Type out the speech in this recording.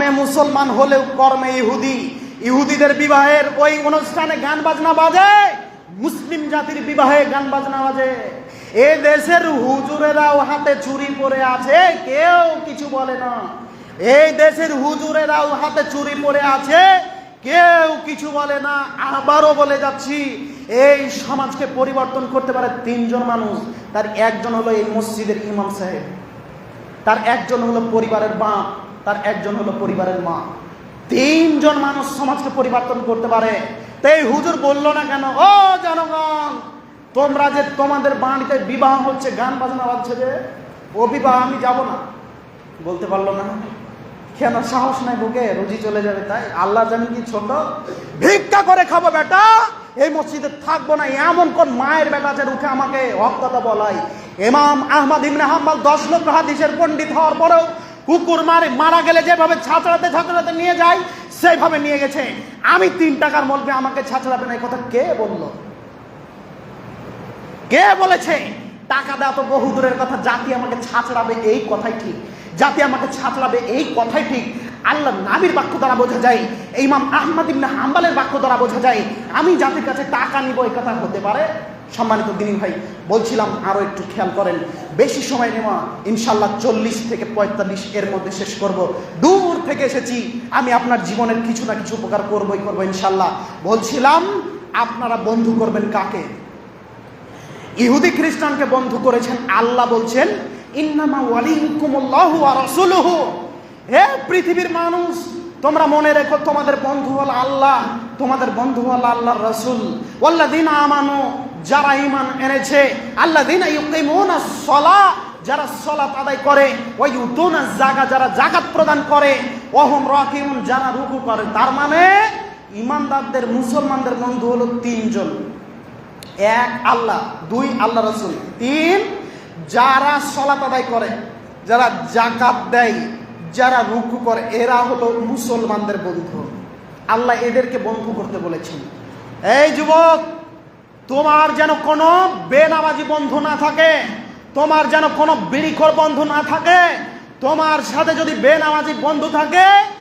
নামে মুসলমান হলেও কর্মে ইহুদি। ইহুদিদের বিবাহের ওই অনুষ্ঠানে গান বাজনা বাজে, মুসলিম জাতির বিবাহে গান বাজনা বাজে। এ দেশের হুজুরেরাও হাতে চুরি পরে আছে, কেউ কিছু বলে না। এই দেশের হুজুরেরাও হাতে চুরি পরে আছে, কেউ কিছু বলে না। আবারও বলে যাচ্ছি, এই সমাজকে পরিবর্তন করতে পারে তিনজন মানুষ। তার একজন হলো এই মসজিদের ইমাম সাহেব, তার একজন হলো পরিবারের বাপ, তার একজন হলো পরিবারের মা। তিনজন মানুষ সমাজকে পরিবর্তন করতে পারে। তো এই হুজুর বললো না কেন, ও জনগণ, তোমরা যে তোমাদের বাড়িতে বিবাহ হচ্ছে, গান বাজনা বাজছে, যে ও বিবাহ আমি যাব না, বলতে পারলো না কেন? সাহস নাই বুকে, রুজি চলে যাবে তাই? আল্লাহ জানি কি ছোট? ভিক্ষা করে খাবো বেটা, এই মসজিদে থাকবো না, এমন কোন মায়ের বেটা যে রুখে আমাকে হক কথা বলাই? ইমাম আহমদ ইবনে হাম্বল 10 লক্ষ হাদিসের পণ্ডিত হওয়ার পরেও কুকুর মারা গেলে যেভাবে ছাঁচড়াতে নিয়ে যায়, সেইভাবে নিয়ে গেছে। আমি 3 টাকার মলবে আমাকে ছাঁচড়াবে না, এই কথা কে বললো? কে বলেছে? টাকা দেওয়া তো বহু দূরের কথা, জাতি আমাকে ছাঁচড়াবে এই কথাই ঠিক, জাতি আমাকে ছাঁচড়াবে এই কথাই ঠিক। আল্লাহ নবীর বাক্য দ্বারা বোঝা যায়, ইমাম আহমদ ইবনে হাম্বলের বাক্য দ্বারা বোঝা যায়, আমি জাতির কাছে টাকা নিব এই কথা হতে পারে? সম্মানিত দিনী ভাই, বলছিলাম আরো একটু খেয়াল করেন, বেশি সময় নেওয়া, ইনশাল্লাহ 40 থেকে 45 এর মধ্যে শেষ করব। দূর থেকে এসেছি, আমি আপনার জীবনের কিছু না কিছু উপকার করবই করবো ইনশাল্লাহ। বলছিলাম, আপনারা বন্ধু করবেন কাকে? ইহুদি খ্রিস্টানকে বন্ধু করেছেন। আল্লাহ বলছেন, ইন্নামা ওয়ালিয়ুকুমুল্লাহু ওয়া রাসূলুহু। হে পৃথিবীর মানুষ, তোমরা মনে রেখো, তোমাদের বন্ধু হল আল্লাহ, তোমাদের বন্ধু হল আল্লাহর রাসূল। ওয়াল্লাযিনা আমানু, যারা ঈমান এনেছে, আল্লাযিনা ইউকিমুনাস সালাহ, যারা সালাত আদায় করে, ওয়া ইউতুনাজ যাকাত, যারা যাকাত প্রদান করে, ওয়া হুম রাকিউন, যারা রুকু করে। তার মানে ঈমানদারদের, মুসলমানদের বন্ধু হলো 3 জন। 1 আল্লাহ, 2 আল্লাহ রাসূল, 3 যারা সালাত আদায় করে, যারা যাকাত দেয়, যারা রুকু করে, এরা হলো মুসলমানদের বন্ধু। আল্লাহ এদেরকে বন্ধু করতে বলেছেন। এই যুবক, তোমার যেন কোনো বেনামাজি বন্ধু না থাকে, তোমার যেন কোনো বিড়িখোর বন্ধু না থাকে। তোমার সাথে যদি বেনামাজি বন্ধু থাকে,